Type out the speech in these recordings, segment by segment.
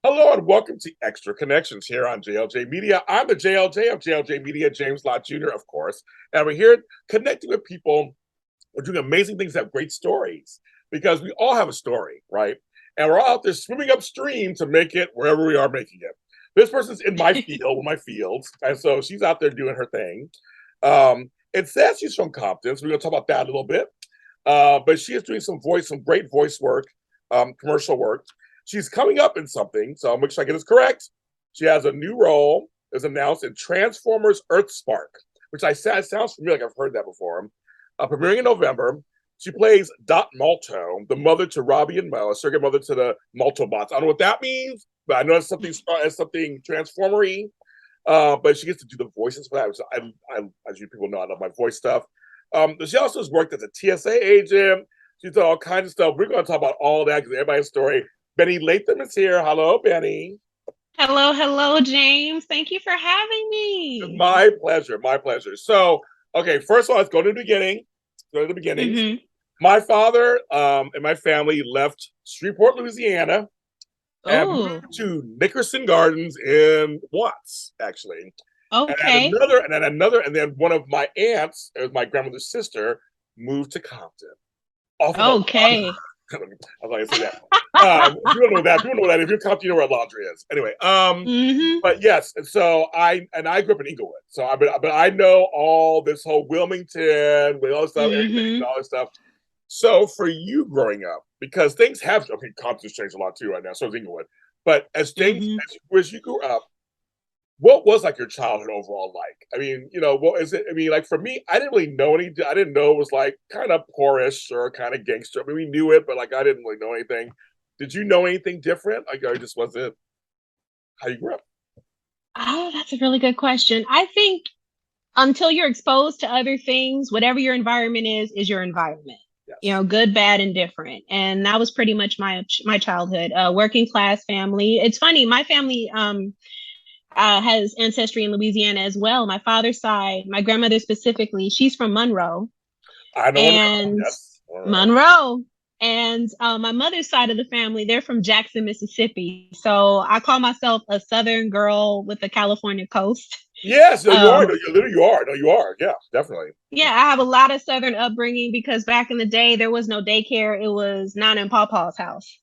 Hello and welcome to Extra Connections here on JLJ Media. I'm the JLJ of JLJ Media, James Lott Jr., of course. And we're here connecting with people who are doing amazing things, that have great stories, because we all have a story, right? And we're all out there swimming upstream to make it wherever we are making it. This person's in my field, my fields, and so she's out there doing her thing. It says she's from Compton, so we're going to talk about that a little bit. But she is doing some great voice work, commercial work. She's coming up in something, so I'll make sure I get this correct. She has a new role, is announced in Transformers Earthspark, which I said sounds familiar, like I've heard that before. Premiering in November. She plays Dot Malto, the mother to Robbie and Mo, a surrogate mother to the Malto bots. I don't know what that means, but I know it's something transformery. But she gets to do the voices for that, which as you people know, I love my voice stuff. She also has worked as a TSA agent. She's done all kinds of stuff. We're going to talk about all that because everybody's story. Benni Latham is here. Hello, Benni. Hello, hello, James. Thank you for having me. My pleasure. My pleasure. So, okay, first of all, let's go to the beginning. Go to the beginnings. Mm-hmm. My father and my family left Shreveport, Louisiana, and Oh, moved to Nickerson Gardens in Watts, actually. okay. And then one of my aunts, it was my grandmother's sister, moved to Compton. Off of a Okay. I'm not gonna say that. You don't know that. You don't know that. If you're Compton, you know where Laundry is. Anyway, Mm-hmm. but yes, and so I grew up in Inglewood, so but I know all this whole Wilmington with all this stuff, everything, Mm-hmm. all this stuff. So for you growing up, because things have, okay, Compton's changed a lot too right now. So is Inglewood, but Mm-hmm. as you grew up, what was like your childhood overall like? I mean, what is it? I mean, like for me, I didn't really know any. I didn't know it was like kind of poorish or kind of gangster. I mean, we knew it, but like I didn't really know anything. Did you know anything different? Like, I just wasn't how you grew up. Oh, that's a really good question. I think until you're exposed to other things, whatever your environment is your environment. You Yes. know, good, bad, and different. And that was pretty much my childhood. Working class family. It's funny, my family has ancestry in Louisiana as well. My father's side, my grandmother specifically, she's from Monroe. I know Monroe. And Yes, Monroe. Monroe. And my mother's side of the family, they're from Jackson, Mississippi. So I call myself a Southern girl with the California coast. Yes, no, you are. Um, No, you literally you are. No, you are. Yeah, definitely. yeah, I have a lot of Southern upbringing because back in the day, there was no daycare. It was Nana and Pawpaw's house.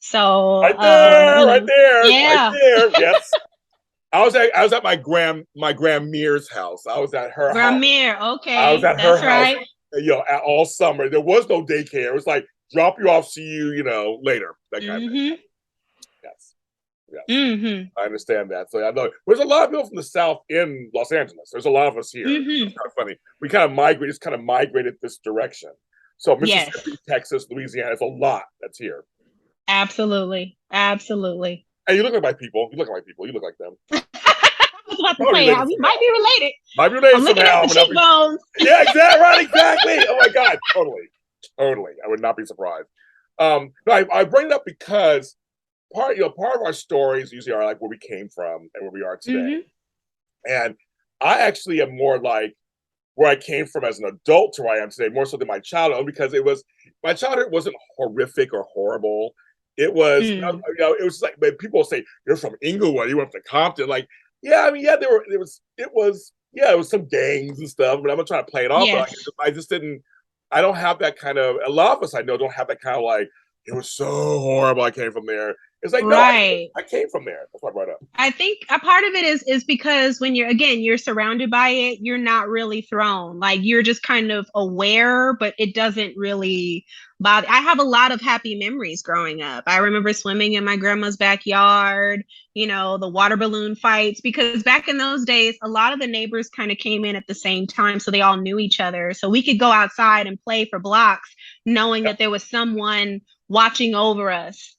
So, Right there, right yeah, there. Yes. I was at my grandmere's house. I was at her house. Gramere. I was Okay, at her that's house, right. all summer. There was no daycare. It was like drop you off, see you, later, that kind of thing. Mm-hmm. Yes, yes, Mm-hmm. I understand that. So I know there's a lot of people from the South in Los Angeles. There's a lot of us here. Mm-hmm. It's kind of funny. We kind of migrated this direction. So Yes, Mississippi, Texas, Louisiana, it's a lot that's here. absolutely. Absolutely. And you look like my people. You look like my people. You look like them. I was about to Probably say how related we somehow. might be related. Might be related I'm looking at somehow. the But cheekbones. yeah, exactly. Right, exactly. Oh my God, totally, totally. I would not be surprised. No, I bring it up because part of our stories usually are like where we came from and where we are today. Mm-hmm. And I actually am more like where I came from as an adult to where I am today, more so than my childhood, because my childhood wasn't horrific or horrible. It was, Mm. it was like people say you're from Inglewood, you went to Compton. Like, yeah, I mean, yeah, it was some gangs and stuff, but I'm not trying to play it off. But Yes. I just didn't. I don't have that kind of. A lot of us I know don't have that kind of like. It was so horrible. I came from there. It's like no, Right. I came from there. That's why I brought it up. I think a part of it is because when you're surrounded by it, you're not really thrown. Like you're just kind of aware, but it doesn't really bother. I have a lot of happy memories growing up. I remember swimming in my grandma's backyard, the water balloon fights, because back in those days, a lot of the neighbors kind of came in at the same time, so they all knew each other. So we could go outside and play for blocks, knowing Yeah, that there was someone watching over us.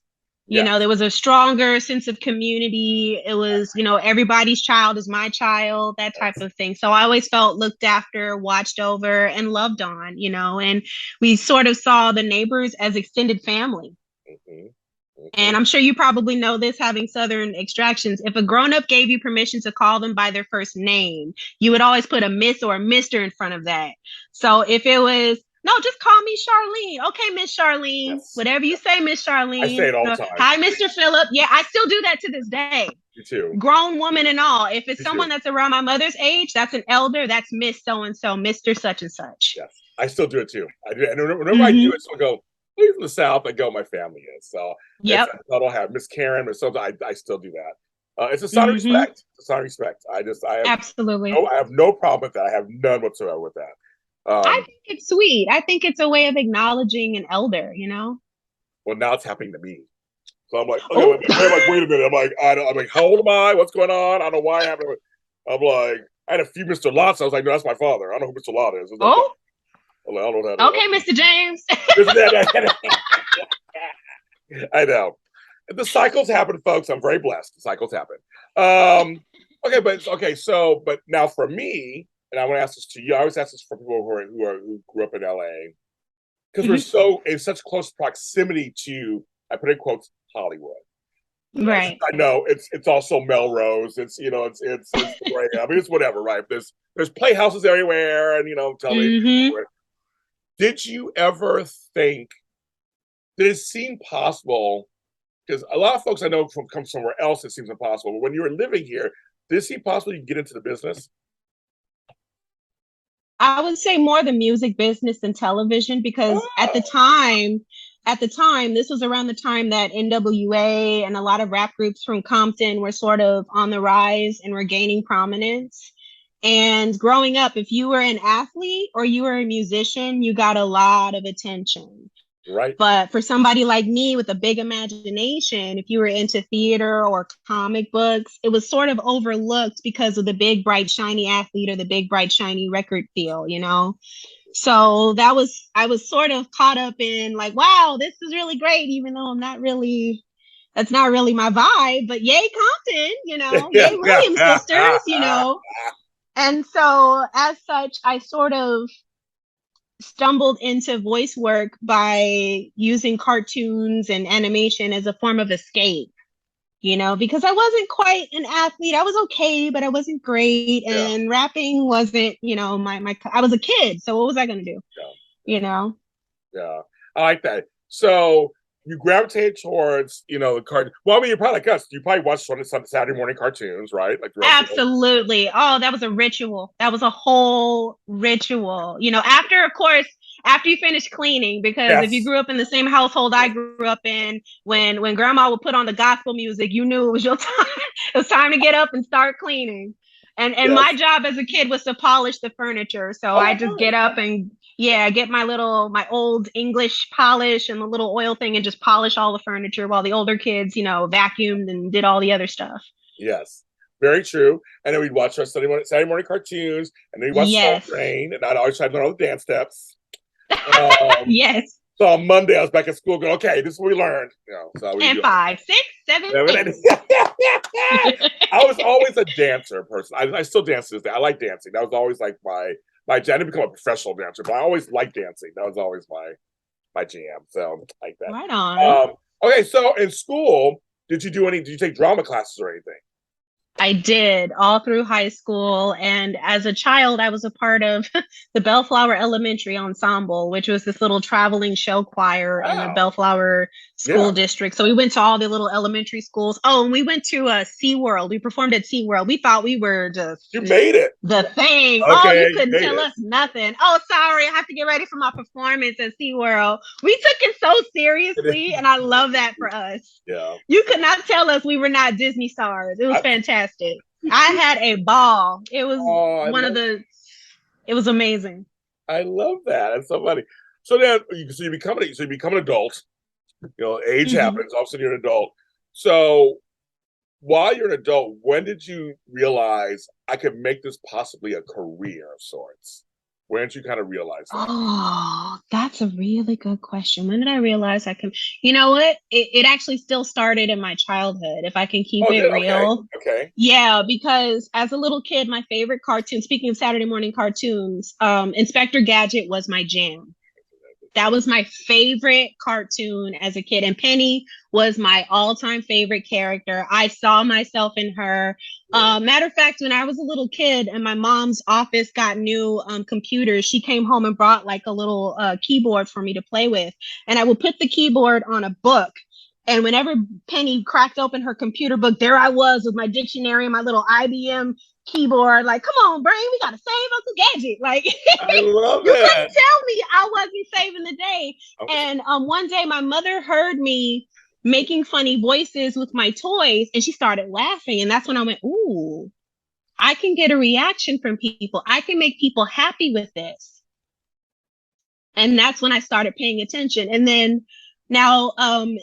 yeah, There was a stronger sense of community. It was, everybody's child is my child, that type yes. of thing. So I always felt looked after, watched over, and loved on, and we sort of saw the neighbors as extended family. Mm-hmm, mm-hmm. And I'm sure you probably know this having Southern extractions. If a grown up gave you permission to call them by their first name, you would always put a Miss or a Mr. in front of that. So if it was No, just call me Charlene. Okay, Miss Charlene. Yes. Whatever you say, Miss I say Charlene. it all the time. Hi, Mr. Phillip. Yeah, I still do that to this day. You too. Grown woman and all. If it's You someone too. that's around my mother's age, that's an elder. That's Miss So and So, Mr. Such and Such. Yes, I still do it too. I do, and whenever I do it, so I go. He's from the South. I go. My family is so. Yep. I don't have Miss Karen, Miss so I still do that. It's a sign of respect. It's a sign of respect. I have Absolutely. I have no problem with that. I have none whatsoever with that. I think it's sweet. I think it's a way of acknowledging an elder, you know? Well, now it's happening to me. So I'm like, okay, I'm like, wait a minute. I'm like, how old am I? What's going on? I don't know why I have. I'm like, I had a few Mr. Lotts. I was like, no, that's my father. I don't know who Mr. Lott is. Like, oh. I'm like, I don't know that. Okay, Mr. James. I know. The cycles happen, folks. I'm very blessed. The cycles happen. But now for me, and I want to ask this to you. I always ask this for people who grew up in LA, because we're so in such close proximity to, I put in quotes, Hollywood. Right. I know it's also Melrose. It's great. I mean, it's whatever, right? There's playhouses everywhere, and television. Did you ever think, did it seem possible? Because a lot of folks I know come somewhere else, it seems impossible. But when you were living here, did it seem possible you could get into the business? I would say more the music business than television, because at the time, this was around the time that NWA and a lot of rap groups from Compton were sort of on the rise and were gaining prominence. And growing up, if you were an athlete or you were a musician, you got a lot of attention. Right. But for somebody like me with a big imagination, if you were into theater or comic books, it was sort of overlooked because of the big, bright, shiny athlete or the big, bright, shiny record deal, you know? So I was sort of caught up in like, wow, this is really great, even though that's not really my vibe, but yay, Compton, yay, Williams sisters, And so as such, I sort of stumbled into voice work by using cartoons and animation as a form of escape, because I wasn't quite an athlete. I was okay, but I wasn't great. And rapping wasn't, I was a kid. So what was I going to do? Yeah. I like that. So you gravitate towards, the cartoon. Well, I mean, you're probably like us. You probably watch Saturday morning cartoons, right? Like absolutely. Oh, that was a ritual. That was a whole ritual. After you finish cleaning, because if you grew up in the same household I grew up in, when grandma would put on the gospel music, you knew it was your time. It was time to get up and start cleaning. And my job as a kid was to polish the furniture. So I just get up and get my old English polish and the little oil thing and just polish all the furniture while the older kids, vacuumed and did all the other stuff. Yes, very true. And then we'd watch our Saturday morning cartoons, and then we'd watch Soul Train, and I'd always try to learn all the dance steps. Yes. So on Monday, I was back at school going, okay, this is what we learned. And 5, 6, 7, 8. I was always a dancer person. I still dance to this day. I like dancing. That was always like my I didn't become a professional dancer, but I always liked dancing. That was always my jam. So like that. Right on. Okay, so in school, did you take drama classes or anything? I did all through high school. And as a child, I was a part of the Bellflower Elementary Ensemble, which was this little traveling show choir in the Bellflower School District. So we went to all the little elementary schools. Oh, and we went to SeaWorld. We performed at SeaWorld. We thought we were just... You made it. The thing. Okay, you couldn't tell us nothing. Oh, sorry. I have to get ready for my performance at SeaWorld. We took it so seriously, and I love that for us. Yeah. You could not tell us we were not Disney stars. It was fantastic. I had a ball. It was it was amazing. I love that. It's so funny. So then you become an adult. Age happens, all of a sudden you're an adult. So while you're an adult, when did you realize I could make this possibly a career of sorts? When did you kind of realize that? Oh, that's a really good question. When did I realize I can? You know what? It actually still started in my childhood, if I can keep it real. Okay. Yeah, because as a little kid, my favorite cartoon, speaking of Saturday morning cartoons, Inspector Gadget was my jam. That was my favorite cartoon as a kid. And Penny was my all-time favorite character. I saw myself in her. Matter of fact, when I was a little kid and my mom's office got new computers, she came home and brought like a little keyboard for me to play with. And I would put the keyboard on a book. And whenever Penny cracked open her computer book, there I was with my dictionary and my little IBM keyboard. Like, come on, brain, we gotta save Uncle Gadget. Like, I love you it. couldn't tell me I wasn't saving the day. Okay. And one day my mother heard me making funny voices with my toys, and she started laughing. And that's when I went, ooh, I can get a reaction from people. I can make people happy with this. And that's when I started paying attention. And then now,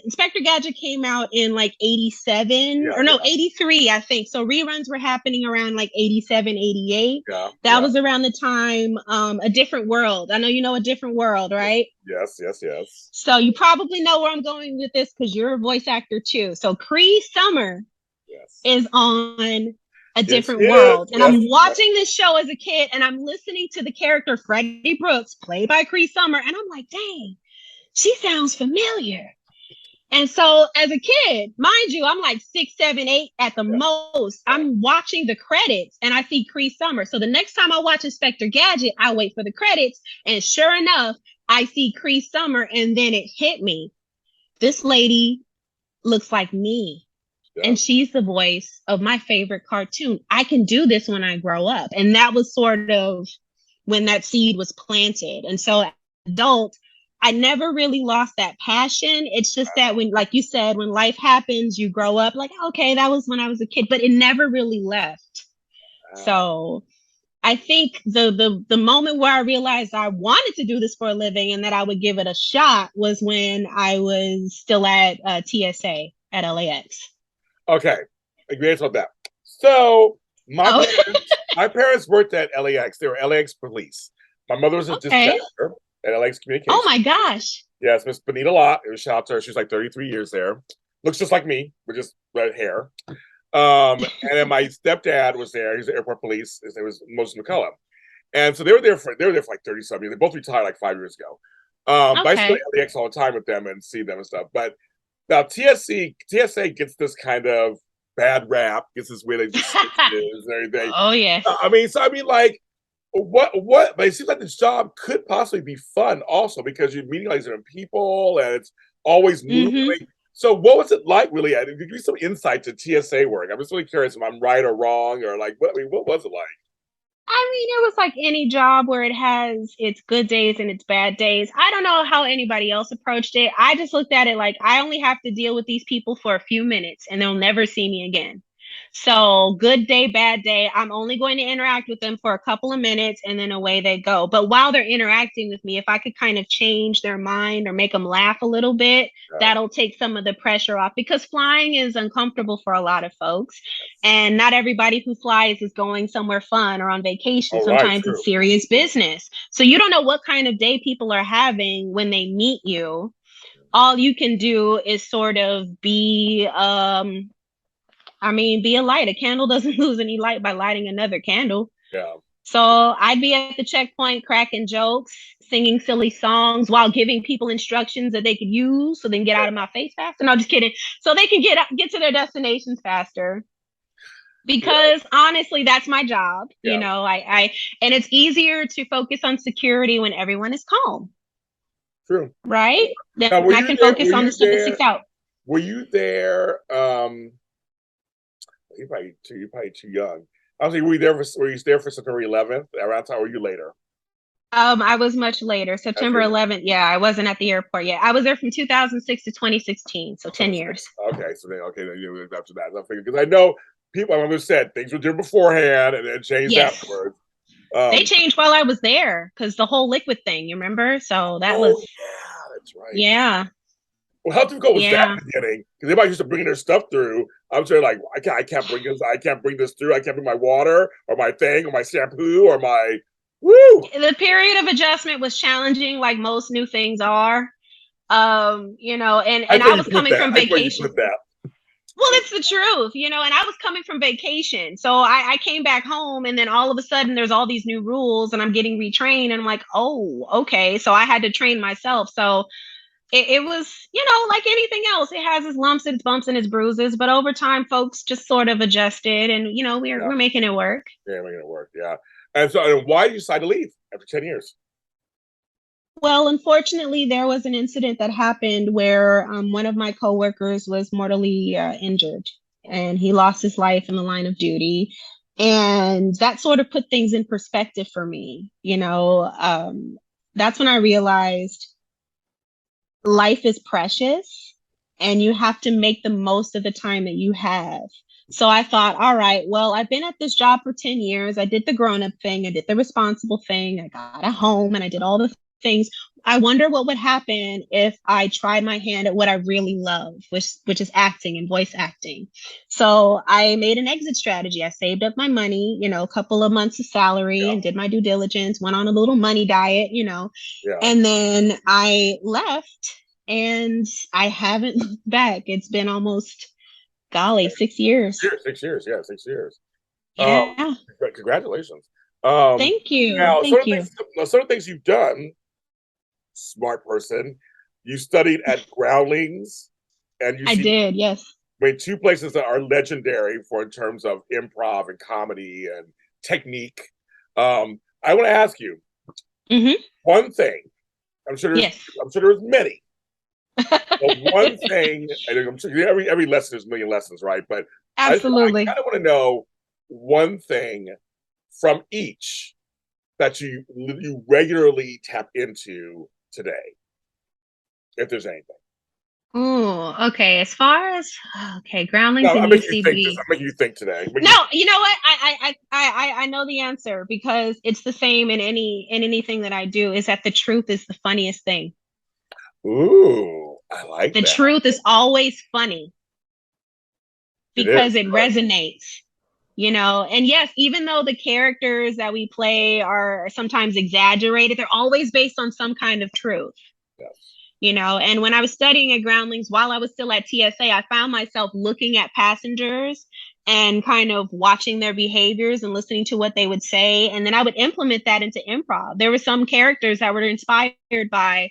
Inspector Gadget came out in like 87 or no, 83, I think. So reruns were happening around like 87, 88. That was around the time, A Different World. I know you know A Different World, right? Yes. So you probably know where I'm going with this because you're a voice actor too. So Cree Summer is on A Different World. And I'm watching this show as a kid and I'm listening to the character Freddie Brooks, played by Cree Summer. And I'm like, dang, she sounds familiar. And so as a kid, mind you, I'm like 6, 7, 8 at the most. I'm watching the credits and I see Cree Summer. So the next time I watch Inspector Gadget, I wait for the credits. And sure enough, I see Cree Summer and then it hit me. This lady looks like me. And she's the voice of my favorite cartoon. I can do this when I grow up. And that was sort of when that seed was planted. And so as an adult, I never really lost that passion. It's just that when, like you said, when life happens, you grow up like, okay, that was when I was a kid, but it never really left. So I think the moment where I realized I wanted to do this for a living and that I would give it a shot was when I was still at TSA at LAX. Okay, agree about that. So my parents worked at LAX. They were LAX police. My mother was a dispatcher at LAX Communications. Oh my gosh. Yes, Miss Benni Latham. It was shout out to her. She was like 33 years there. Looks just like me, with just red hair. And then my stepdad was there. He's the airport police. His name was Moses McCullough. And so they were there for like 30-something years. They both retired like 5 years ago. But I still at LAX all the time with them and see them and stuff. But now TSA gets this kind of bad rap, gets this way they just and everything. Oh yeah. I mean, like what but it seems like this job could possibly be fun also because you're meeting like different people and it's always moving. So what was it like really? Give me some insight to TSA work. I'm just really curious if I'm right or wrong or like what was it like? I mean, it was like any job where it has its good days and its bad days. I don't know how anybody else approached it. I just looked at it like I only have to deal with these people for a few minutes and they'll never see me again. So good day, bad day, I'm only going to interact with them for a couple of minutes and then away they go. But while they're interacting with me, if I could kind of change their mind or make them laugh a little bit, that'll take some of the pressure off because flying is uncomfortable for a lot of folks. And not everybody who flies is going somewhere fun or on vacation. Sometimes it's serious business. So you don't know what kind of day people are having when they meet you. All you can do is sort of be be a light. A candle doesn't lose any light by lighting another candle. Yeah. So I'd be at the checkpoint cracking jokes, singing silly songs while giving people instructions that they could use so they can get out of my face faster. No, just kidding. So they can get to their destinations faster. Because honestly, that's my job. You know, I and it's easier to focus on security when everyone is calm. True. Right? Then I can focus on the stuff that sticks out. Were you there? You're probably too young. I was like, were you there for September 11th? Around time, or were you later? I was much later. September 11th. Yeah, I wasn't at the airport yet. I was there from 2006 to 2016, so 10 years. Okay, so then you after that. I figured because I know people. I almost said things were there beforehand and then changed afterwards. They changed while I was there because the whole liquid thing. You remember? So that was. Yeah, that's right. Yeah. Well, how difficult was that in the beginning? Because everybody used to bring their stuff through. I'm sure, like, I can't bring this. I can't bring this through. I can't bring my water or my thing or my shampoo or my. Woo! The period of adjustment was challenging, like most new things are. And I was coming from vacation. Well, it's the truth, and I was coming from vacation. So I came back home and then all of a sudden there's all these new rules and I'm getting retrained and I'm like, oh, okay. So I had to train myself. So it was, like anything else, it has its lumps, its bumps, and its bruises. But over time, folks just sort of adjusted and, we're making it work. Yeah, making it work. Yeah. And so why did you decide to leave after 10 years? Well, unfortunately, there was an incident that happened where one of my coworkers was mortally injured and he lost his life in the line of duty. And that sort of put things in perspective for me. That's when I realized life is precious and you have to make the most of the time that you have. So I thought, all right, well, I've been at this job for 10 years. I did the grown up thing. I did the responsible thing. I got a home and I did all the things. I wonder what would happen if I tried my hand at what I really love, which is acting and voice acting. So I made an exit strategy. I saved up my money, a couple of months of salary and did my due diligence, went on a little money diet, and then I left and I haven't looked back. It's been almost, golly, 6 years. 6 years. Yeah, 6 years. Yeah. Congratulations. Thank you. Now, Thank you. Some of the things you've done, smart person, you studied at Groundlings and UCB. I did, yes. I mean, two places that are legendary in terms of improv and comedy and technique. I want to ask you one thing. I'm sure there's many. But one thing, and I'm sure every lesson is a million lessons, right? But absolutely, I kind of want to know one thing from each that you regularly tap into today, if there's anything. Oh, okay. As far as Groundlings and UCB. I'm making you think today. No, you know what? I know the answer because it's the same in anything that I do. Is that the truth is the funniest thing. Ooh, I like that. The truth is always funny because it resonates. And yes, even though the characters that we play are sometimes exaggerated, they're always based on some kind of truth. Yes. And when I was studying at Groundlings, while I was still at TSA, I found myself looking at passengers and kind of watching their behaviors and listening to what they would say. And then I would implement that into improv. There were some characters that were inspired by,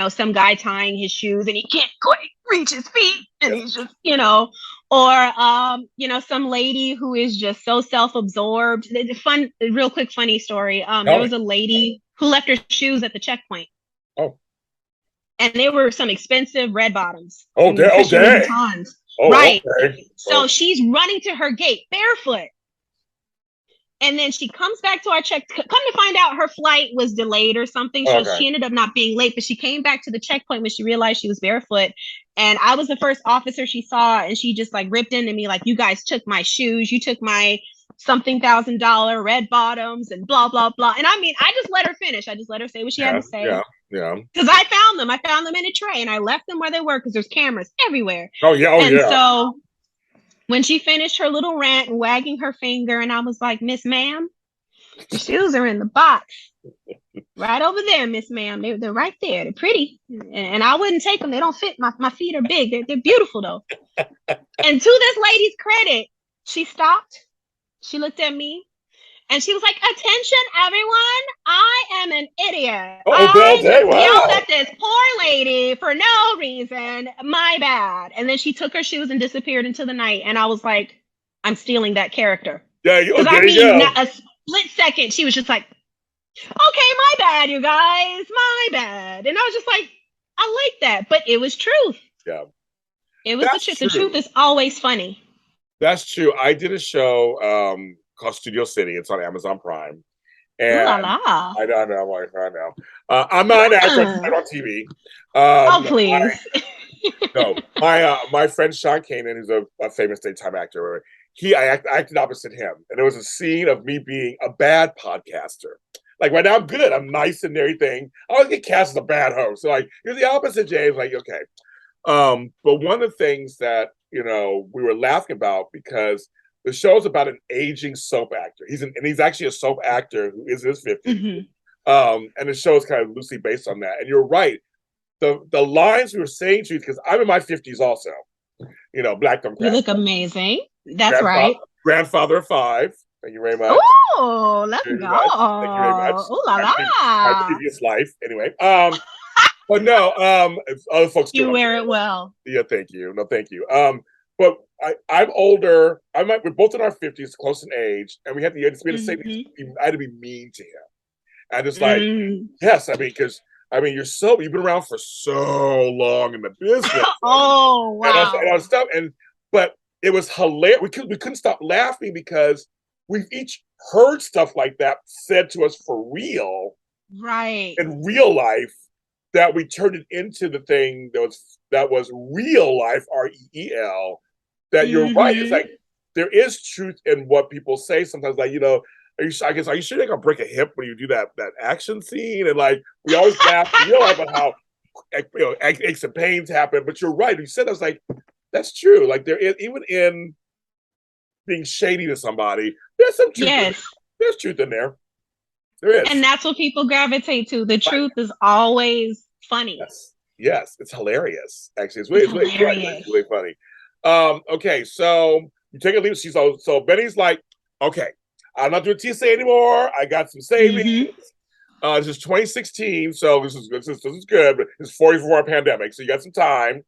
some guy tying his shoes and he can't quite reach his feet. And he's just, or, some lady who is just so self-absorbed. Real quick, funny story. There was a lady who left her shoes at the checkpoint. Oh. And they were some expensive red bottoms. Oh, dang. Oh, right. Okay. So she's running to her gate barefoot. And then she comes back to our check. Come to find out her flight was delayed or something. So she ended up not being late, but she came back to the checkpoint when she realized she was barefoot. And I was the first officer she saw. And she just ripped into me like, you guys took my shoes. You took my something $1,000 red bottoms and blah, blah, blah. And I mean, I just let her finish. I just let her say what she had to say. Yeah. Because I found them. I found them in a tray and I left them where they were because there's cameras everywhere. And so when she finished her little rant and wagging her finger, and I was like, Miss Ma'am, the shoes are in the box. Right over there, Miss Ma'am. They're right there. They're pretty. And I wouldn't take them. They don't fit. My feet are big. They're beautiful, though. And to this lady's credit, she stopped. She looked at me. And she was like, attention, everyone. I am an idiot. I yelled at this poor lady for no reason. My bad. And then she took her shoes and disappeared into the night. And I was like, I'm stealing that character. Yeah, not a split second. She was just like, okay, my bad, you guys. My bad. And I was just like, I like that. But it was truth. Yeah. It was the truth. The truth is always funny. That's true. I did a show called Studio City. It's on Amazon Prime. And I know. I'm not an actor. I'm on TV. Please. My friend Sean Kanan, who's a famous daytime actor, I acted opposite him. And there was a scene of me being a bad podcaster. Like right now I'm good. I'm nice and everything. I always get cast as a bad host. So you're the opposite, James. Okay. But one of the things that, we were laughing about because the show's about an aging soap actor. He's actually a soap actor who is in his 50s. And the show is kind of loosely based on that. And you're right. The lines we were saying to you, because I'm in my 50s also. Black don't You crack. look amazing. That's Grandfather, right. grandfather of 5. Thank you very much. Oh, let's Very go. much. Thank you very much. Ooh la My la. previous life. Anyway. But no, other folks do. You wear it well. Yeah, thank you. No, thank you. But I'm older. We're both in our 50s, close in age, and we had to say I had to be mean to him. And it's like, yes, because you've been around for so long in the business. Oh wow. And all stuff. But it was hilarious. We couldn't stop laughing because we've each heard stuff like that said to us for real. Right. In real life, that we turned it into the thing that was real life, REEL. That you're right. It's like there is truth in what people say sometimes. Like, are you sure you're gonna break a hip when you do that action scene? And like we always laugh in real life about how aches and pains happen. But you're right. You said that, I was like, that's true. Like there is, even in being shady to somebody, there's some truth. Yes. There's truth in there. There is. And that's what people gravitate to. The truth is always funny. Yes. It's hilarious. Actually, it's really funny. Okay, so you take a leave. So Benny's like, okay, I'm not doing TSA anymore. I got some savings. This is 2016, so this is good. But it's 44 pandemic, so you got some time.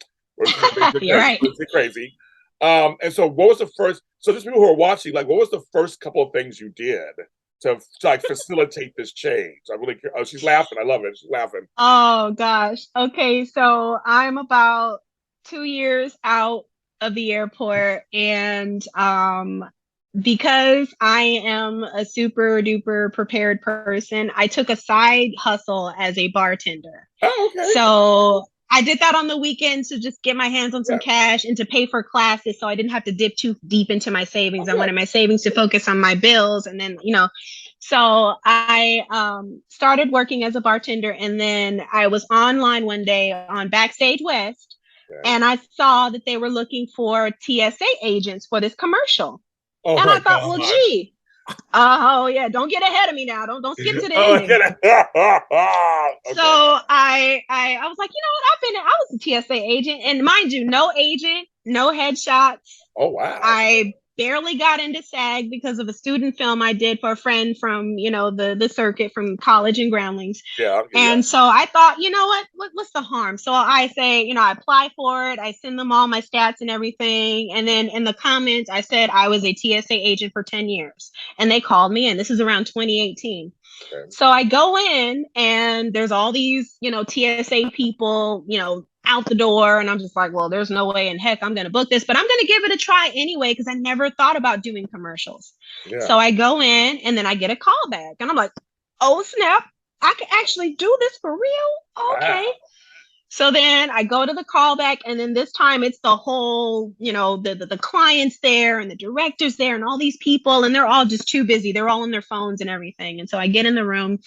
You're right. It's crazy. And so, what was the first? So, just people who are watching, like, what was the first couple of things you did to like facilitate this change? I really. Oh, she's laughing. I love it. She's laughing. Oh gosh. Okay, so I'm about 2 years out of the airport, and because I am a super duper prepared person, I took a side hustle as a bartender. Oh, okay. So I did that on the weekends to just get my hands on some cash and to pay for classes, so I didn't have to dip too deep into my savings. I wanted my savings to focus on my bills, and then so I started working as a bartender, and then I was online one day on Backstage West, and I saw that they were looking for TSA agents for this commercial. Oh, and I thought, God. well, gee, don't get ahead of me now. Don't skip to the ending. Okay. So I was like, you know what? I was a TSA agent, and mind you, no agent, no headshots. Oh wow. I barely got into SAG because of a student film I did for a friend from, the circuit from college in Groundlings. And so I thought, you know what's the harm? So I say, I apply for it. I send them all my stats and everything. And then in the comments, I said I was a TSA agent for 10 years. And they called me, and this is around 2018. Okay. So I go in, and there's all these, TSA people, out the door, and I'm just like, well, there's no way in heck I'm going to book this, but I'm going to give it a try anyway, because I never thought about doing commercials. So I go in, and then I get a call back, and I'm like, oh snap, I can actually do this for real. Okay. Wow. So then I go to the callback, and then this time it's the whole, the clients there and the directors there and all these people, and they're all just too busy. They're all on their phones and everything. And so I get in the room.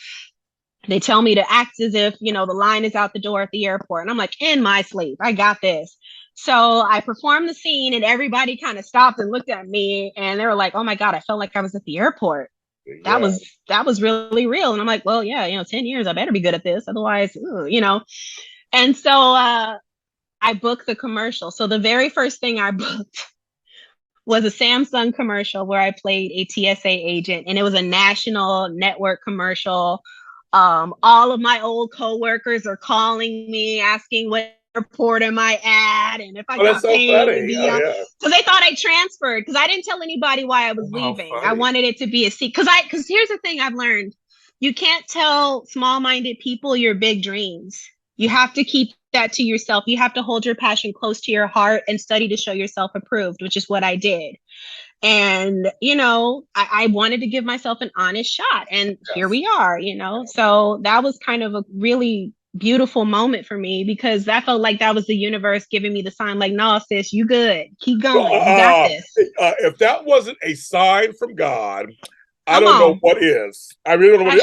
They tell me to act as if, the line is out the door at the airport. And I'm like, in my sleep, I got this. So I performed the scene, and everybody kind of stopped and looked at me, and they were like, oh my God, I felt like I was at the airport. That was really real. And I'm like, well, yeah, 10 years, I better be good at this. Otherwise, And so I booked the commercial. So the very first thing I booked was a Samsung commercial where I played a TSA agent, and it was a national network commercial. All of my old coworkers are calling me, asking what airport am I at, and if I got paid to be on, because they thought I transferred, because I didn't tell anybody why I was leaving. I wanted it to be a secret. Because here's the thing I've learned: you can't tell small-minded people your big dreams. You have to keep that to yourself. You have to hold your passion close to your heart and study to show yourself approved, which is what I did. And, I wanted to give myself an honest shot, and here we are, so that was kind of a really beautiful moment for me, because that felt like that was the universe giving me the sign, like, no, sis, you good. Keep going. You got this. If that wasn't a sign from God, I don't know what is. I really don't know what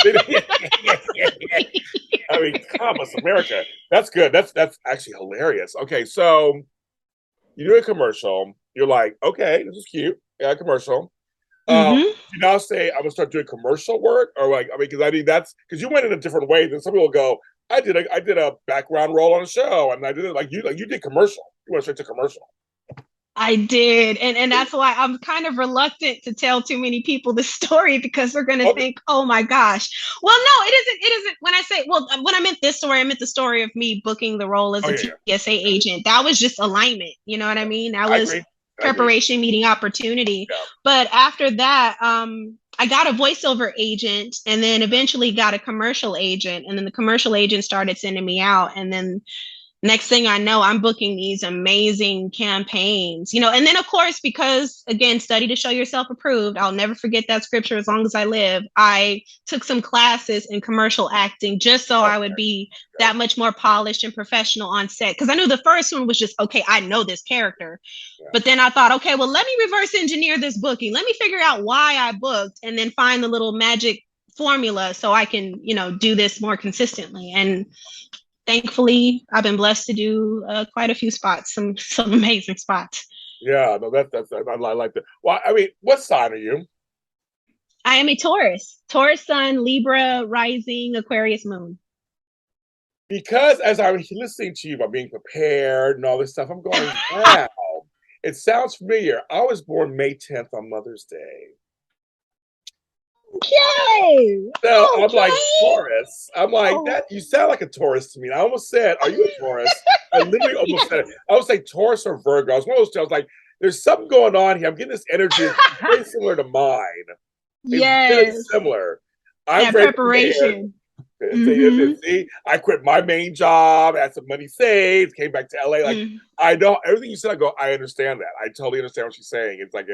it is. I mean, come on, America. That's good. That's actually hilarious. Okay, so you do a commercial. You're like, okay, this is cute. Yeah, commercial. You now say I'm gonna start doing commercial work, or because that's because you went in a different way than some people go. I did a background role on a show, and I did it like you did commercial. You went straight to commercial. I did. And that's why I'm kind of reluctant to tell too many people the story because they're going to think, oh my gosh. Well, no, it isn't. It isn't. When I say, well, when I meant this story, I meant the story of me booking the role as a TSA agent. That was just alignment. You know what I mean? That was preparation meeting opportunity. Yeah. But after that, I got a voiceover agent and then eventually got a commercial agent. And then the commercial agent started sending me out. And then next thing I know, I'm booking these amazing campaigns, you know, and then of course, because again, study to show yourself approved. I'll never forget that scripture as long as I live. I took some classes in commercial acting just so I would be that much more polished and professional on set. Cause I knew the first one was just, okay, I know this character. Yeah. But then I thought, okay, well, let me reverse engineer this booking. Let me figure out why I booked and then find the little magic formula so I can, you know, do this more consistently. And thankfully, I've been blessed to do quite a few spots, some amazing spots. Yeah, no, that's I like that. Well, I mean, what sign are you? I am a Taurus. Taurus sun, Libra rising, Aquarius moon. Because as I was listening to you about being prepared and all this stuff, I'm going, wow, it sounds familiar. I was born May 10th on Mother's Day. Okay. So I'm like Taurus. I'm like that. You sound like a Taurus to me. I almost said, "Are you a Taurus?" I literally almost said it. I would say Taurus or Virgo. I was one of those two. I was like, "There's something going on here. I'm getting this energy. It's very similar to mine. It's very similar." I'm very preparation. See, I quit my main job, had some money saved, came back to LA. Like I know everything you said. I go, I understand that. I totally understand what she's saying. It's like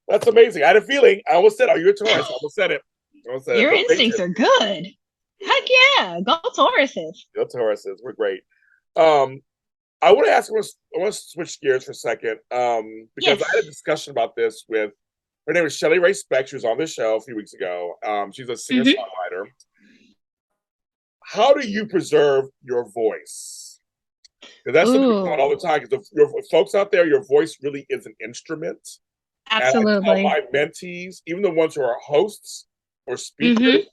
that's amazing. I had a feeling. I almost said, "Are you a Taurus?" I almost said it. Your instincts are good. Heck yeah. Go Tauruses. Go Tauruses. We're great. I want to ask, I want to switch gears for a second. Because I had a discussion about this with, her name is Shelly Ray Speck. She was on this show a few weeks ago. She's a singer-songwriter. How do you preserve your voice? Because that's something we talk all the time. Because your folks out there, your voice really is an instrument. Absolutely. And I tell my mentees, even the ones who are hosts or speakers,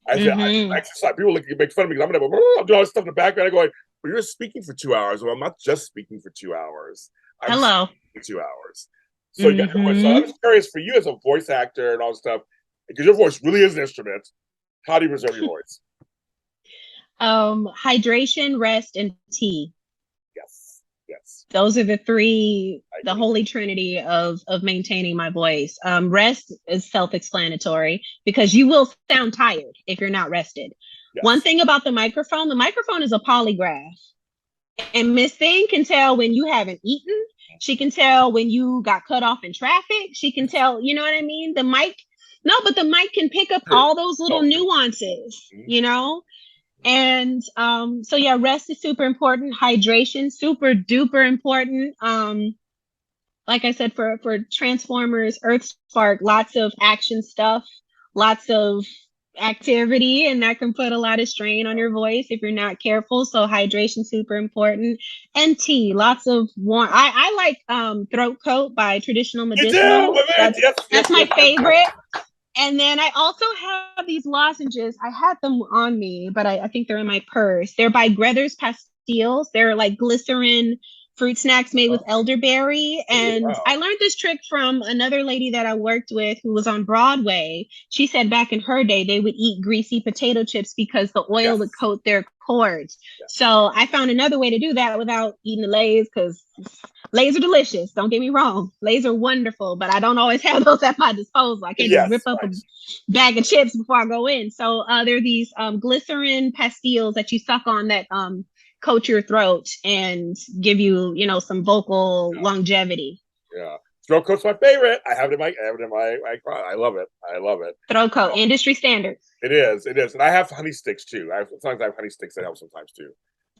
I said, I exercise. People make fun of me because I'm doing all this stuff in the background. I go, but you're speaking for 2 hours. Well, I'm not just speaking for 2 hours. I'm speaking for 2 hours. So you got your voice. So I'm just curious for you as a voice actor and all this stuff, because your voice really is an instrument. How do you preserve your voice? Hydration, rest, and tea. Yes. Those are the three, the holy trinity of maintaining my voice. Rest is self-explanatory because you will sound tired if you're not rested. Yes. One thing about the microphone is a polygraph. And Miss Thing can tell when you haven't eaten. She can tell when you got cut off in traffic. She can tell, you know what I mean? The mic can pick up all those little nuances, you know? And so yeah, rest is super important. Hydration, super duper important. Like I said, for Transformers, Earth Spark, lots of action stuff, lots of activity, and that can put a lot of strain on your voice if you're not careful. So hydration, super important. And tea, lots of warm. I like Throat Coat by Traditional Medicinal. That's my favorite. And then I also have these lozenges. I had them on me, but I think they're in my purse. They're by Grethers Pastilles. They're like glycerin fruit snacks made with elderberry. And I learned this trick from another lady that I worked with who was on Broadway. She said back in her day, they would eat greasy potato chips because the oil would coat their cords. So I found another way to do that without eating the Lay's, because Lay's are delicious. Don't get me wrong. Lay's are wonderful, but I don't always have those at my disposal. I can't just rip up a bag of chips before I go in. So there are these glycerin pastilles that you suck on that coat your throat and give you, you know, some vocal longevity. Yeah. Throat coat's my favorite. I have it in my I love it. Throat coat, industry standard. It is. And I have honey sticks too. Sometimes I have honey sticks that help sometimes too.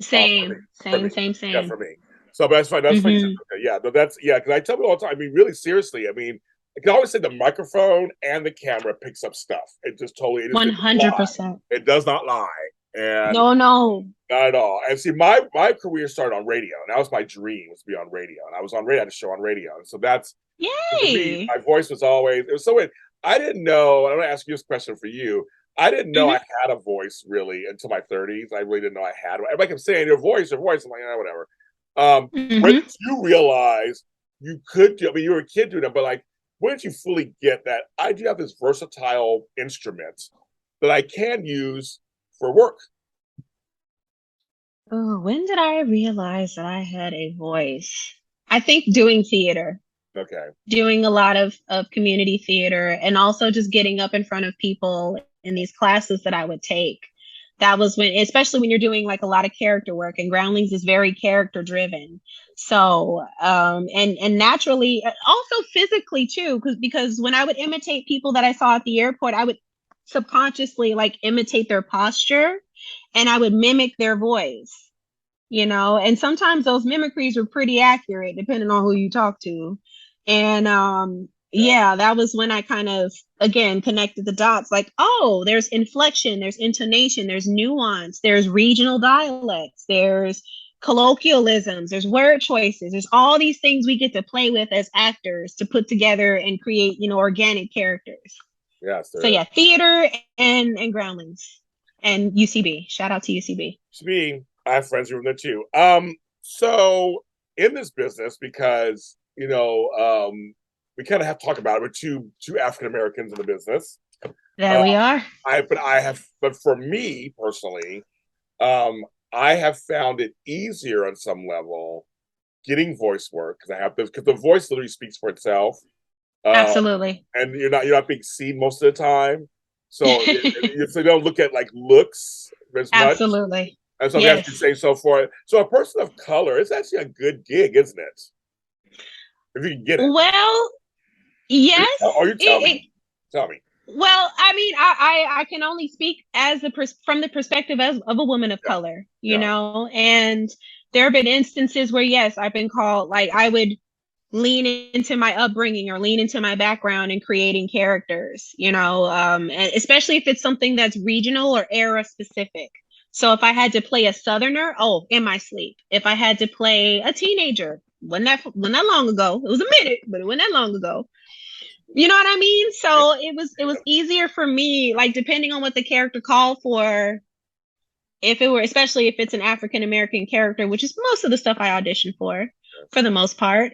Same. Yeah, for me. So but that's fine. That's fine. Okay, yeah, but because I tell people all the time, I mean, really seriously, I mean, I can always say the microphone and the camera picks up stuff. It just totally 100%. It does not lie. And no, not at all. And see, my career started on radio, and that was my dream, was to be on radio. And I was on radio, I had a show on radio. And so that's yay. Me, my voice was always, it was so weird. I didn't know, I'm gonna ask you this question for you. I didn't know Mhm. I had a voice really until my 30s. I really didn't know I had one. Everybody kept saying your voice, your voice. I'm like, whatever. When Mhm. did you realize you could do? I mean, you were a kid doing that, but like, when did you fully get that I do have this versatile instrument that I can use for work? Oh, when did I realize that I had a voice? I think doing theater, Okay, doing a lot of community theater, and also just getting up in front of people in these classes that I would take. That was when, especially when you're doing like a lot of character work, and Groundlings is very character driven. So, and naturally, also physically too, because when I would imitate people that I saw at the airport, I would subconsciously like imitate their posture, and I would mimic their voice, and sometimes those mimicries were pretty accurate depending on who you talk to. And yeah, yeah, that was when I kind of again connected the dots, like, oh, there's inflection, there's intonation, there's nuance, there's regional dialects, there's colloquialisms, there's word choices, there's all these things we get to play with as actors to put together and create, organic characters. yes, So there is. yeah, theater and Groundlings and UCB. Shout out to UCB. To me, I have friends who are in there too. So in this business, because we kind of have to talk about it. We're two African Americans in the business. There Uh, we are. but for me personally, um, I have found it easier on some level getting voice work because I have this because the voice literally speaks for itself. Uh, Absolutely. and you're not being seen most of the time, so so you don't look at like looks as much. Absolutely. And so as you Yes. say, so forth. So a person of color is actually a good gig, isn't it? If you can get it. Well, yes. Or you tell me. Tell me. Well, I mean, I can only speak as from the perspective of a woman of Yeah. color, Yeah. and there have been instances where, yes, I've been called, like, I would lean into my upbringing or lean into my background in creating characters, and especially if it's something that's regional or era specific. So if I had to play a southerner, oh, in my sleep. If I had to play a teenager, wasn't that long ago. It was a minute, but it wasn't that long ago. You know what I mean? So it was easier for me, like, depending on what the character called for. If it were, especially if it's an African American character, which is most of the stuff I audition for the most part.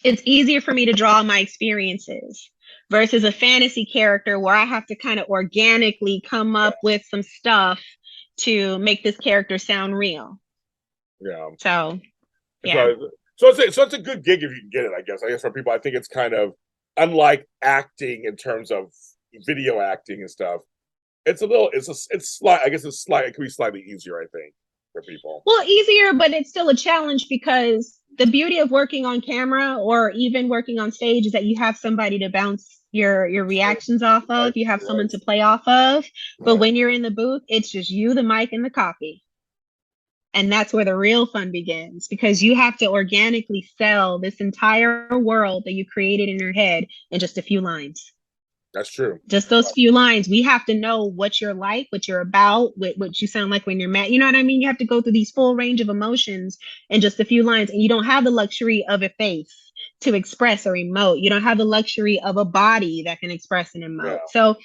It's easier for me to draw my experiences versus a fantasy character where I have to kind of organically come Yeah. up with some stuff to make this character sound real. Yeah. So, yeah. So it's a good gig if you can get it, I guess. I guess for people, I think it's kind of unlike acting in terms of video acting and stuff. It's slight. I guess it's slight. It could be slightly easier, I think, for people. Well, easier, but it's still a challenge because the beauty of working on camera or even working on stage is that you have somebody to bounce your reactions off Right. of. You have someone to play off of. But Right. when you're in the booth, it's just you, the mic, and the copy. And that's where the real fun begins because you have to organically sell this entire world that you created in your head in just a few lines. That's true. Just those few lines. We have to know what you're like, what you're about, what you sound like when you're mad. You know what I mean? You have to go through these full range of emotions in just a few lines. And you don't have the luxury of a face to express or emote. You don't have the luxury of a body that can express and Yeah. emote. So,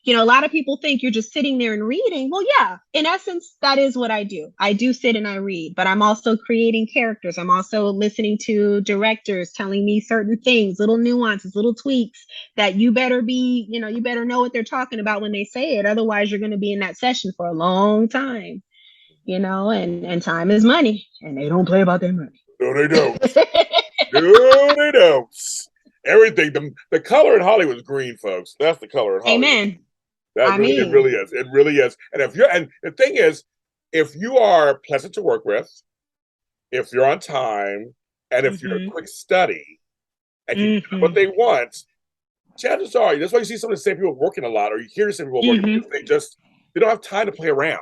a lot of people think you're just sitting there and reading. Well, yeah, in essence, that is what I do. I do sit and I read, but I'm also creating characters. I'm also listening to directors telling me certain things, little nuances, little tweaks that you better you better know what they're talking about when they say it. Otherwise, you're going to be in that session for a long time, and time is money and they don't play about their money. No, they don't. No, they don't. Everything. The color in Hollywood is green, folks. That's the color in Hollywood. Amen. It really is. It really is. And the thing is, if you are pleasant to work with, if you're on time, and if you're a quick study, and you get what they want, chances are that's why you see some of the same people working a lot, or you hear the same people working because they don't have time to play around.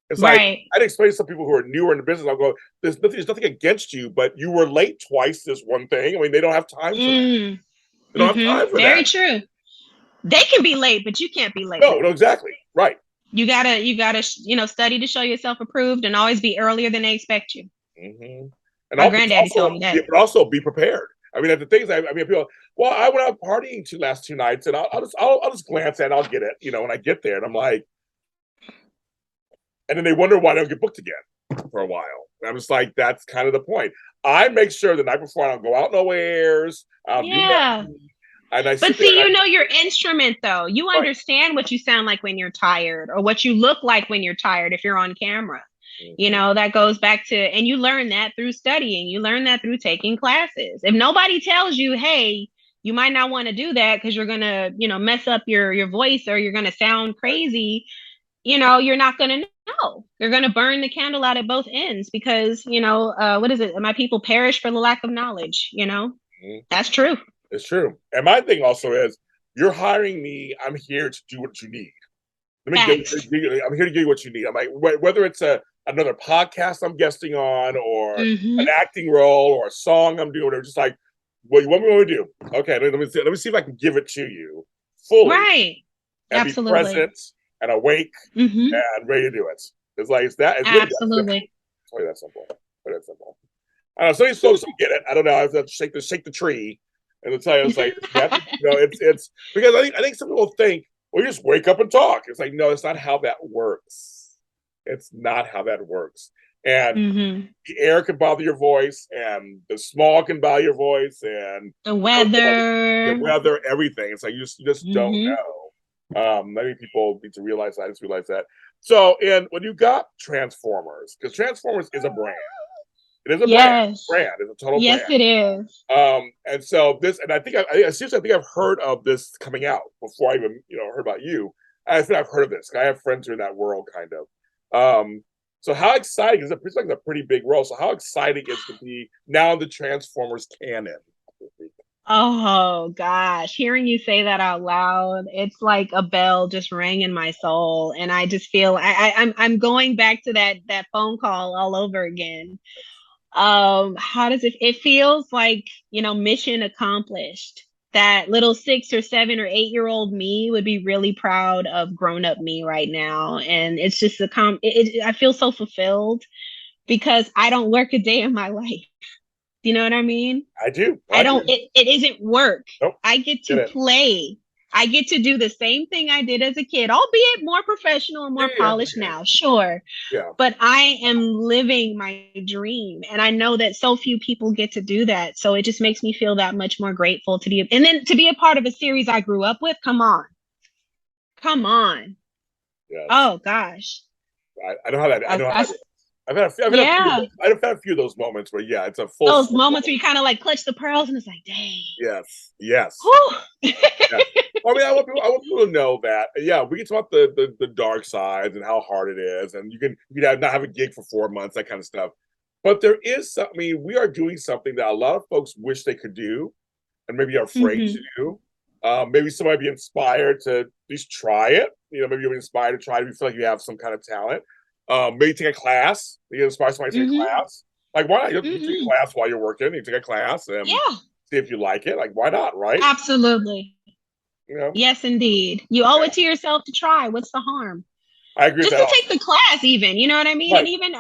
It's like I'd explain to some people who are newer in the business. I'll go, there's nothing against you, but you were late twice this one thing. I mean, they don't have time for that. They don't have time for Very that. true. They can be late, but you can't be late. No, exactly. Right. You gotta, study to show yourself approved and always be earlier than they expect you. And My granddaddy told me that. But also be prepared. I mean, the things I mean, people, well, I went out partying last 2 nights, and I'll just glance at it, I'll get it, when I get there, and I'm like, and then they wonder why I don't get booked again for a while. And I'm just like, that's kind of the point. I make sure the night before I don't go out nowheres. I'll do nothing. And I But see, your instrument though. You understand what you sound like when you're tired or what you look like when you're tired if you're on camera. That goes back to, and you learn that through studying. You learn that through taking classes. If nobody tells you, hey, you might not want to do that because you're going to, mess up your voice or you're going to sound crazy, you're not going to know. You're going to burn the candle out at both ends because, what is it? My people perish for the lack of knowledge, That's true. It's true. And my thing also is, you're hiring me. I'm here to do what you need. I'm here to give you what you need. I'm like, whether it's another podcast I'm guesting on, or an acting role, or a song I'm doing, or just like, what you want me to do? Okay, let me see if I can give it to you fully, right? And absolutely. Be present and awake and ready to do it. It's like it's that. It's absolutely. It's really that simple. Really that simple. I don't know. Some of these folks don't get it. I don't know. I have to shake the tree, and tell you, it's like it's because I think some people think, well, you just wake up and talk. It's like, no, it's not how that works. It's not how that works. And the air can bother your voice, and the smog can bother your voice, and the weather, everything. It's like you just don't know. Many people need to realize that. I just realized that. So, and when you got Transformers, because Transformers is a brand. It is a brand. It's a total brand. Yes, it is. And so this, and I think I've heard of this coming out before I even heard about you. I think I've heard of this. I have friends who are in that world, kind of. So how exciting is it? It's like a pretty big role. So how exciting is it to be now in the Transformers canon? Oh gosh, hearing you say that out loud, it's like a bell just rang in my soul, and I just feel I'm going back to that phone call all over again. How does it feels like, mission accomplished. That little 6 or 7 or 8-year-old me would be really proud of grown-up me right now. And it's just I feel so fulfilled because I don't work a day in my life. Do you know what I mean? I do. It isn't work. Nope. I get to play. I get to do the same thing I did as a kid, albeit more professional and more polished now, sure. Yeah. But I am living my dream. And I know that so few people get to do that. So it just makes me feel that much more grateful to be a part of a series I grew up with. Come on. Yes. Oh gosh. I know how that. I know how that is. I've had a few of those moments where, it's a full. Those moments where you kind of like clutch the pearls and it's like, dang. Yes. Yes. I mean, I want people to know that. Yeah, we can talk about the dark sides and how hard it is, and you can not have a gig for 4 months, that kind of stuff. But there is something. I mean, we are doing something that a lot of folks wish they could do, and maybe are afraid to do. Maybe somebody be inspired to at least try it. Maybe you're inspired to try it if you feel like you have some kind of talent. Maybe take a class. You inspire somebody to take a class. Like, why not? You take a class while you're working. You take a class and see if you like it. Like, why not? Right? Absolutely. Yes, indeed. You owe it to yourself to try. What's the harm? I agree. Just to take the class, even. You know what I mean? Right. And even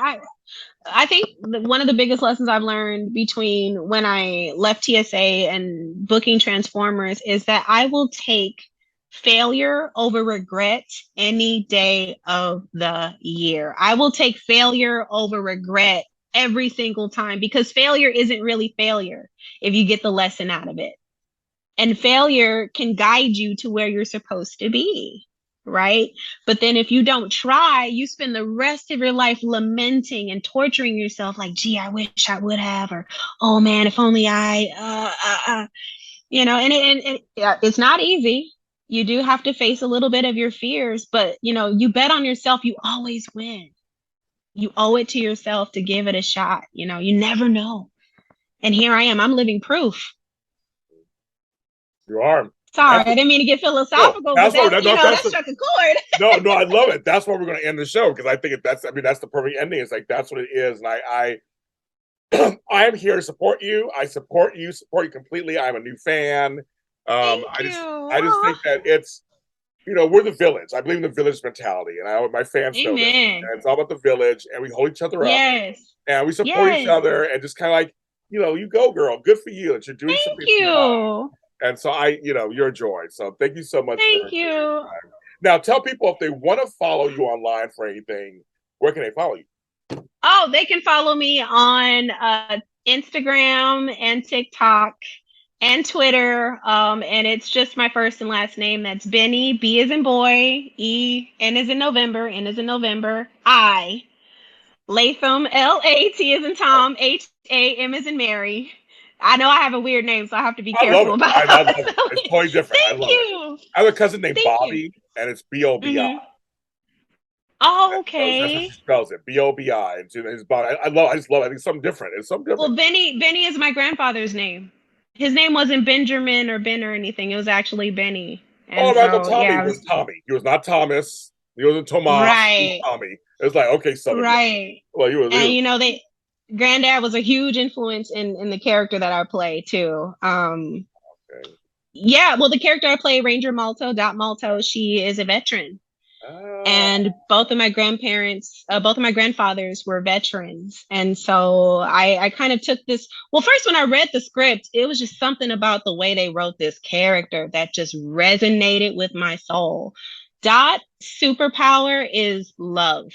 I think one of the biggest lessons I've learned between when I left TSA and booking Transformers is that I will take failure over regret any day of the year. I will take failure over regret every single time because failure isn't really failure if you get the lesson out of it. And failure can guide you to where you're supposed to be, right? But then if you don't try, you spend the rest of your life lamenting and torturing yourself like, gee, I wish I would have, or, oh man, if only and it's not easy. You do have to face a little bit of your fears, but you bet on yourself, you always win. You owe it to yourself to give it a shot. You never know. And here I am, I'm living proof. You are. Sorry, I didn't mean to get philosophical, but that struck a chord. No, I love it. That's why we're going to end the show, because I think that's the perfect ending. It's like, that's what it is. And I am here to support you. I support you completely. I'm a new fan. I just think that it's, we're the village. I believe in the village mentality, and my fans know that. And it's all about the village, and we hold each other up. And we support each other, and just kind of like, you go, girl. Good for you that you're doing Thank something. you. And so you're a joy. So thank you so much for Thank taking your you. time. Now tell people if they want to follow you online for anything, where can they follow you? Oh, they can follow me on Instagram and TikTok and Twitter. And it's just my first and last name. That's Benni, B as in boy, E, N as in November, N as in November, I, Latham, Latt as in Tom, Ham as in Mary. I know I have a weird name, so I have to be I love careful it. about I how love I it. spell It's it. totally different. I Thank love it. you. I have a cousin named Thank you. Bobby, and it's Bobi. Mm-hmm. Oh, That's how okay. she spells it. Bobi. And his body. I just love it. I think it's something different. It's something different. Well, Benni is my grandfather's name. His name wasn't Benjamin or Ben or anything. It was actually Benny. Oh, And Michael so, Tommy yeah, was Tommy. He was not Thomas. He wasn't Tomas. He was right, Tommy. It was like, okay, son of God. right. Well, he And was granddad was a huge influence in the character that I play too. okay. Yeah, well, the character I play, Ranger Malto, Dot Malto, she is a veteran. Ah, And both of my grandfathers were veterans. And so I kind of took this. Well, first, when I read the script, it was just something about the way they wrote this character that just resonated with my soul. Dot superpower is love.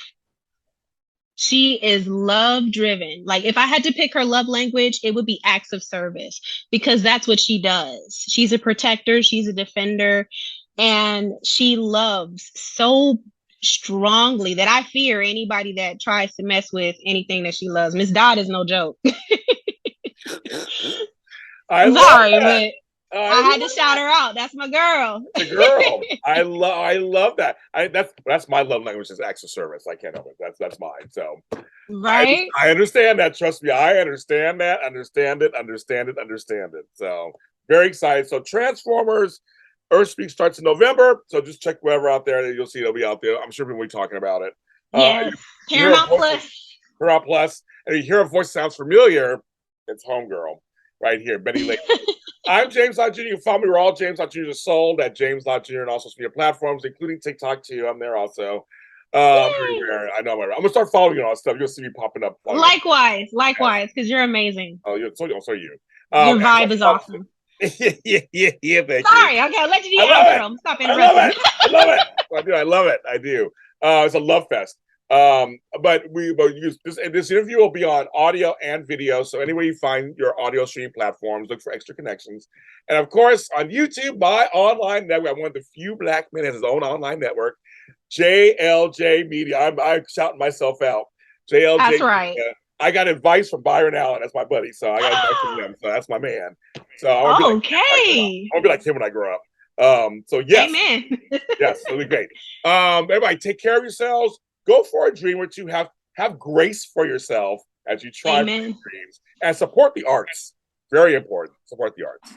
She is love driven. Like, if I had to pick her love language, it would be acts of service because that's what she does. She's a protector, she's a defender, and she loves so strongly that I fear anybody that tries to mess with anything that she loves. Miss Dodd is no joke. I love Sorry, that. but I I had to love shout her out. That's my girl. the girl. I love that. That's my love language is acts of service. I can't help it. That's mine. So Right? I understand that. Trust me, I understand that. Understand it. So very excited. So Transformers Earth Speak starts in November. So just check wherever out there that you'll see it'll be out there. I'm sure people will be talking about it. Yes. You hear a Paramount voice, Plus. Paramount Plus, and you hear a voice sounds familiar. It's Homegirl right here, Benni Latham. I'm James Lott Jr. You can follow me. We're all James Lott Jr. Sold at James Lott Jr. and all social media platforms, including TikTok too. I'm there also. Yay. I know. I'm gonna start following you on stuff. You'll see me popping up. Likewise, because you're amazing. Oh, so you. Your vibe is awesome. Yeah. Thank you. Sorry, okay, I'll let you be I love it. outro. Stop I love interrupting. it. I love it. I love it. I do. It's a love fest. But this interview will be on audio and video. So anywhere you find your audio streaming platforms, look for Extra Connections. And of course, on YouTube, my online network. I'm one of the few black men that has his own online network, JLJ Media. I'm shouting myself out. JLJ That's right. Media. I got advice from Byron Allen. That's my buddy. So I got advice from him. So that's my man. So I want to be like him when I grow up. So yes. Amen. Yes, it'll be great. Everybody, take care of yourselves. Go for a dream or two. Have grace for yourself as you try for your dreams, and support the arts. Very important. Support the arts.